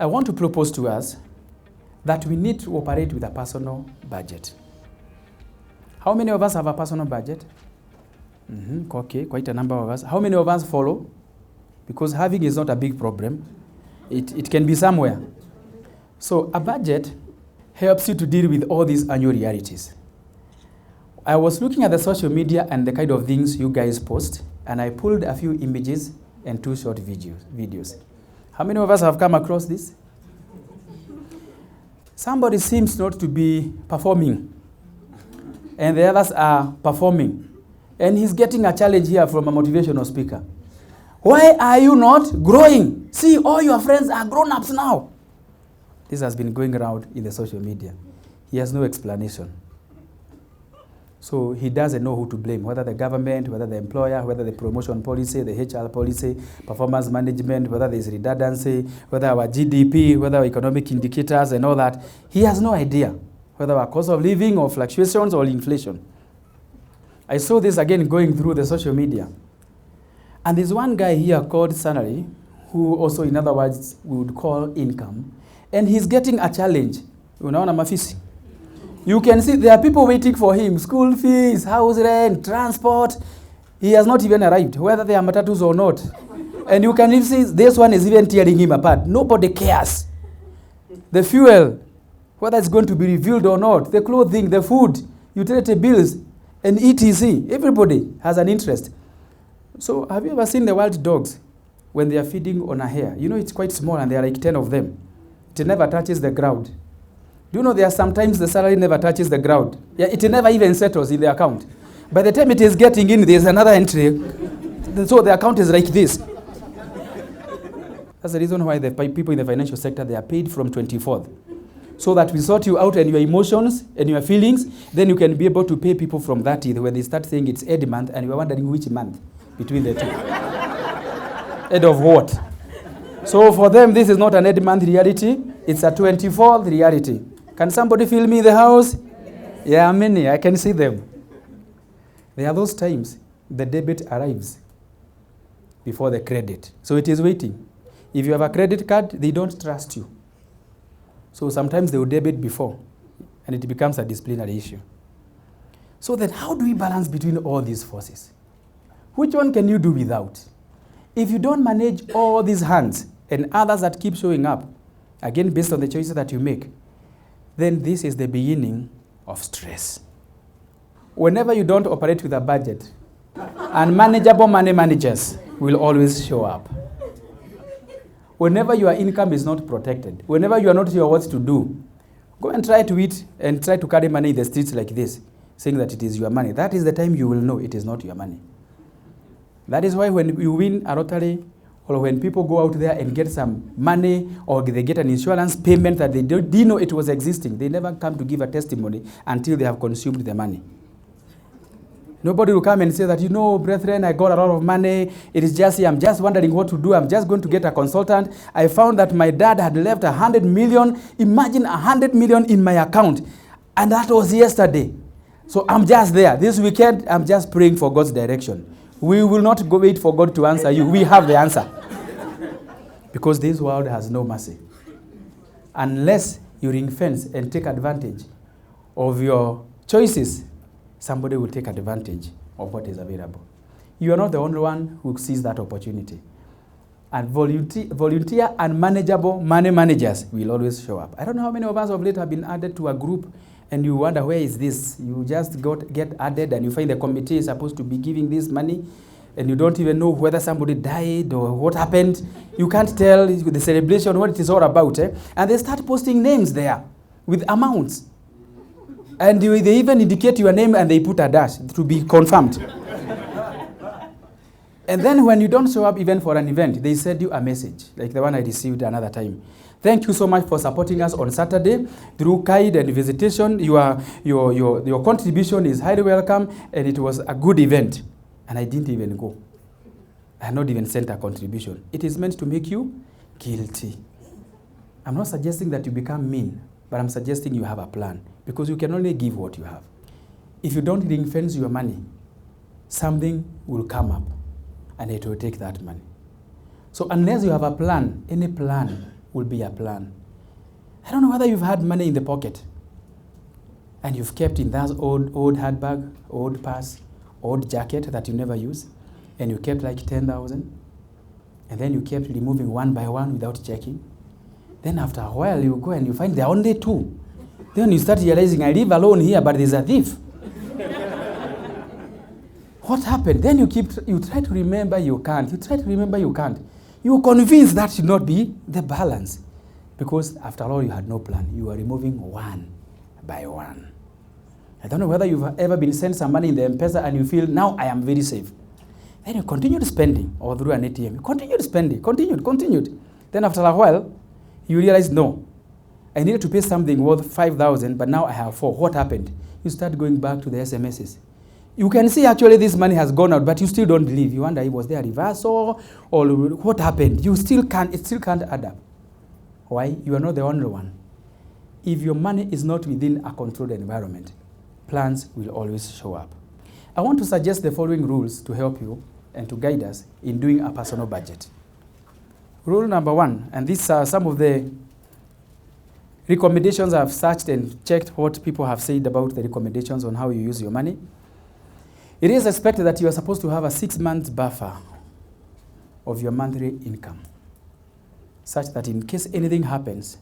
I want to propose to us that we need to operate with a personal budget. How many of us have a personal budget? Okay, quite a number of us. How many of us follow? Because having is not a big problem. It can be somewhere. So a budget helps you to deal with all these annual realities. I was looking at the social media and the kind of things you guys post, and I pulled a few images and 2 short videos. How many of us have come across this? Somebody seems not to be performing, and the others are performing. And he's getting a challenge here from a motivational speaker. Why are you not growing? See, all your friends are grown-ups now. This has been going around in the social media. He has no explanation. So he doesn't know who to blame, whether the government, whether the employer, whether the promotion policy, the HR policy, performance management, whether there's redundancy, whether our GDP, whether our economic indicators and all that. He has no idea whether our cost of living or fluctuations or inflation. I saw this again going through the social media. And there's one guy here called salary, who also in other words we would call income. And he's getting a challenge. Unaona mafisi. You can see there are people waiting for him. School fees, house rent, transport. He has not even arrived, whether they are matatus or not. And you can even see this one is even tearing him apart. Nobody cares. The fuel, whether it's going to be revealed or not, the clothing, the food, utility bills, and etc. Everybody has an interest. So have you ever seen the wild dogs when they are feeding on a hare? You know it's quite small and there are like 10 of them. It never touches the ground. Do you know there are sometimes the salary never touches the ground? Yeah, it never even settles in the account. By the time it is getting in, there's another entry. So the account is like this. That's the reason why the people in the financial sector, they are paid from 24th. So that we sort you out and your emotions and your feelings, then you can be able to pay people from 30th when they start saying it's Ed month and you're wondering which month between the two. Ed of what? So for them, this is not an Ed month reality. It's a 24th reality. Can somebody feel me in the house? Yes. Yeah, many. I can see them. There are those times the debit arrives before the credit. So it is waiting. If you have a credit card, they don't trust you. So sometimes they will debit before, and it becomes a disciplinary issue. So then how do we balance between all these forces? Which one can you do without? If you don't manage all these hands and others that keep showing up, again based on the choices that you make, then this is the beginning of stress. Whenever you don't operate with a budget, unmanageable money managers will always show up. Whenever your income is not protected, whenever you are not sure what to do, go and try to eat and try to carry money in the streets like this, saying that it is your money. That is the time you will know it is not your money. That is why when you win a lottery, or when people go out there and get some money, or they get an insurance payment that they didn't know it was existing, they never come to give a testimony until they have consumed the money. Nobody will come and say that, you know, brethren, I got a lot of money. It is just, I'm just wondering what to do. I'm just going to get a consultant. I found that my dad had left 100 million. Imagine 100 million in my account. And that was yesterday. So I'm just there. This weekend, I'm just praying for God's direction. We will not go wait for God to answer you. We have the answer. Because this world has no mercy. Unless you ring fence and take advantage of your choices, somebody will take advantage of what is available. You are not the only one who sees that opportunity. And volunteer and manageable money managers will always show up. I don't know how many of us of late have been added to a group and you wonder, where is this? You just get added and you find the committee is supposed to be giving this money and you don't even know whether somebody died or what happened. You can't tell with the celebration what it is all about. And they start posting names there with amounts. And they even indicate your name and they put a dash to be confirmed. And then when you don't show up even for an event, they send you a message, like the one I received another time. Thank you so much for supporting us on Saturday through guide and visitation. Your contribution is highly welcome, and it was a good event. And I didn't even go. I had not even sent a contribution. It is meant to make you guilty. I'm not suggesting that you become mean, but I'm suggesting you have a plan, because you can only give what you have. If you don't ring fence your money, something will come up and it will take that money. So unless you have a plan, any plan will be a plan. I don't know whether you've had money in the pocket and you've kept in that old handbag, old purse, old jacket that you never use, and you kept like 10,000, and then you kept removing one by one without checking. Then after a while, you go and you find there are only 2. Then you start realizing, I live alone here, but there's a thief. What happened? Then you try to remember, you can't. You try to remember, you can't. You're convinced that should not be the balance. Because after all, you had no plan. You were removing one by one. I don't know whether you've ever been sent some money in the M-Pesa and you feel, now I am very safe. Then you continued spending, or through an ATM. You continued spending, continued. Then after a while, you realize, no, I needed to pay something worth 5,000, but now I have 4. What happened? You start going back to the SMSs. You can see actually this money has gone out, but you still don't believe. You wonder, was there a reversal, or what happened? It still can't add up. Why? You are not the only one. If your money is not within a controlled environment, plans will always show up. I want to suggest the following rules to help you and to guide us in doing a personal budget. Rule number 1, and these are some of the recommendations I've searched and checked what people have said about the recommendations on how you use your money. It is expected that you are supposed to have a 6-month buffer of your monthly income, such that in case anything happens,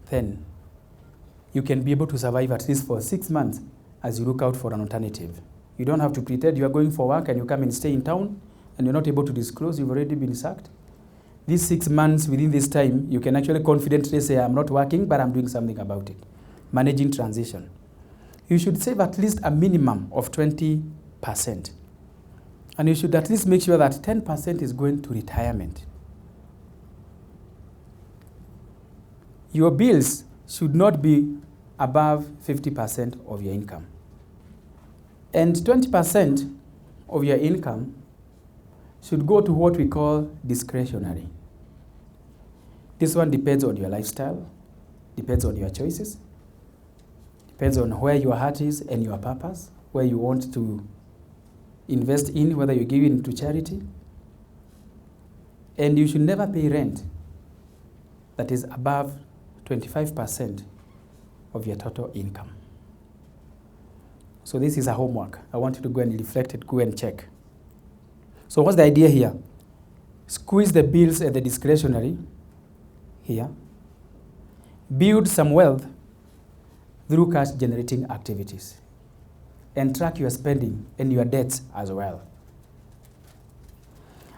then you can be able to survive at least for 6 months as you look out for an alternative. You don't have to pretend you are going for work and you come and stay in town and you're not able to disclose you've already been sacked. These 6 months, within this time, you can actually confidently say, I'm not working, but I'm doing something about it. Managing transition. You should save at least a minimum of 20%. And you should at least make sure that 10% is going to retirement. Your bills should not be above 50% of your income. And 20% of your income should go to what we call discretionary. This one depends on your lifestyle, depends on your choices, depends on where your heart is and your purpose, where you want to invest in, whether you give it to charity. And you should never pay rent that is above 25% of your total income. So this is a homework. I want you to go and reflect it, go and check. So what's the idea here? Squeeze the bills and the discretionary here. Build some wealth through cash generating activities. And track your spending and your debts as well.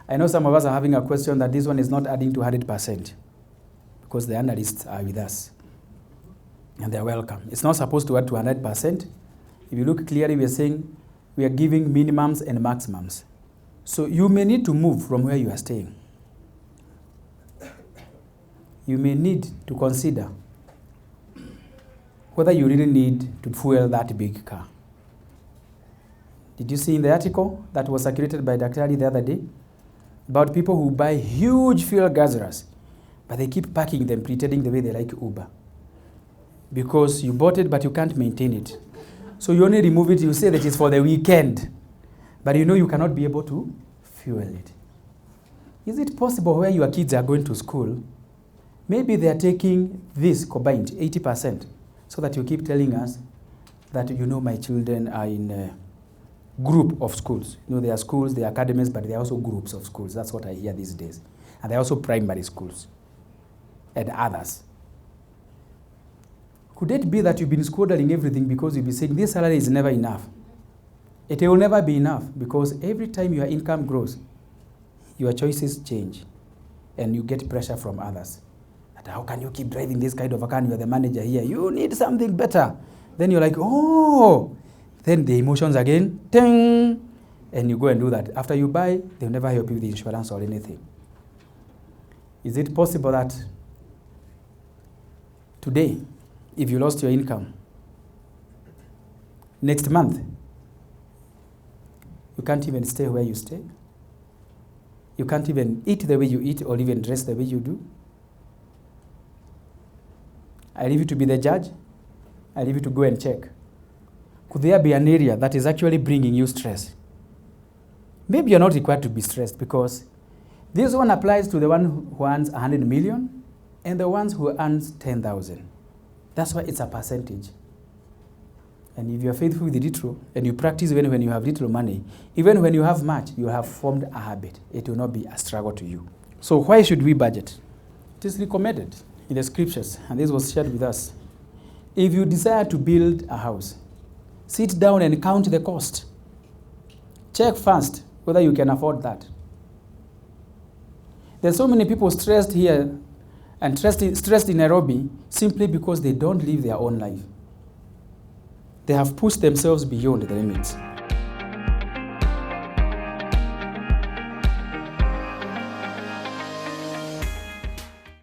I know some of us are having a question that this one is not adding to 100% because the analysts are with us. And they're welcome. It's not supposed to add to 100%. If you look clearly, we are saying we are giving minimums and maximums. So you may need to move from where you are staying. You may need to consider whether you really need to fuel that big car. Did you see in the article that was circulated by Dr. Ali the other day about people who buy huge fuel guzzlers, but they keep parking them pretending the way they like Uber? Because you bought it, but you can't maintain it. So you only remove it, you say that it's for the weekend. But you know you cannot be able to fuel it. Is it possible where your kids are going to school, maybe they are taking this combined, 80%, so that you keep telling us that, you know, my children are in a group of schools. You know, there are schools, there are academies, but there are also groups of schools. That's what I hear these days. And there are also primary schools and others. Could it be that you've been squandering everything because you'll be saying this salary is never enough? It will never be enough because every time your income grows, your choices change and you get pressure from others. That how can you keep driving this kind of a car? You're the manager here. You need something better. Then you're like, oh. Then the emotions again, ting, and you go and do that. After you buy, they'll never help you with the insurance or anything. Is it possible that today, if you lost your income, next month, you can't even stay where you stay? You can't even eat the way you eat or even dress the way you do? I leave you to be the judge. I leave you to go and check. Could there be an area that is actually bringing you stress? Maybe you're not required to be stressed because this one applies to the one who earns 100 million, and the ones who earn 10,000. That's why it's a percentage. And if you're faithful with little, and you practice even when you have little money, even when you have much, you have formed a habit. It will not be a struggle to you. So why should we budget? It is recommended in the scriptures, and this was shared with us. If you desire to build a house, sit down and count the cost. Check first whether you can afford that. There's so many people stressed here and stressed in Nairobi simply because they don't live their own life. They have pushed themselves beyond the limits.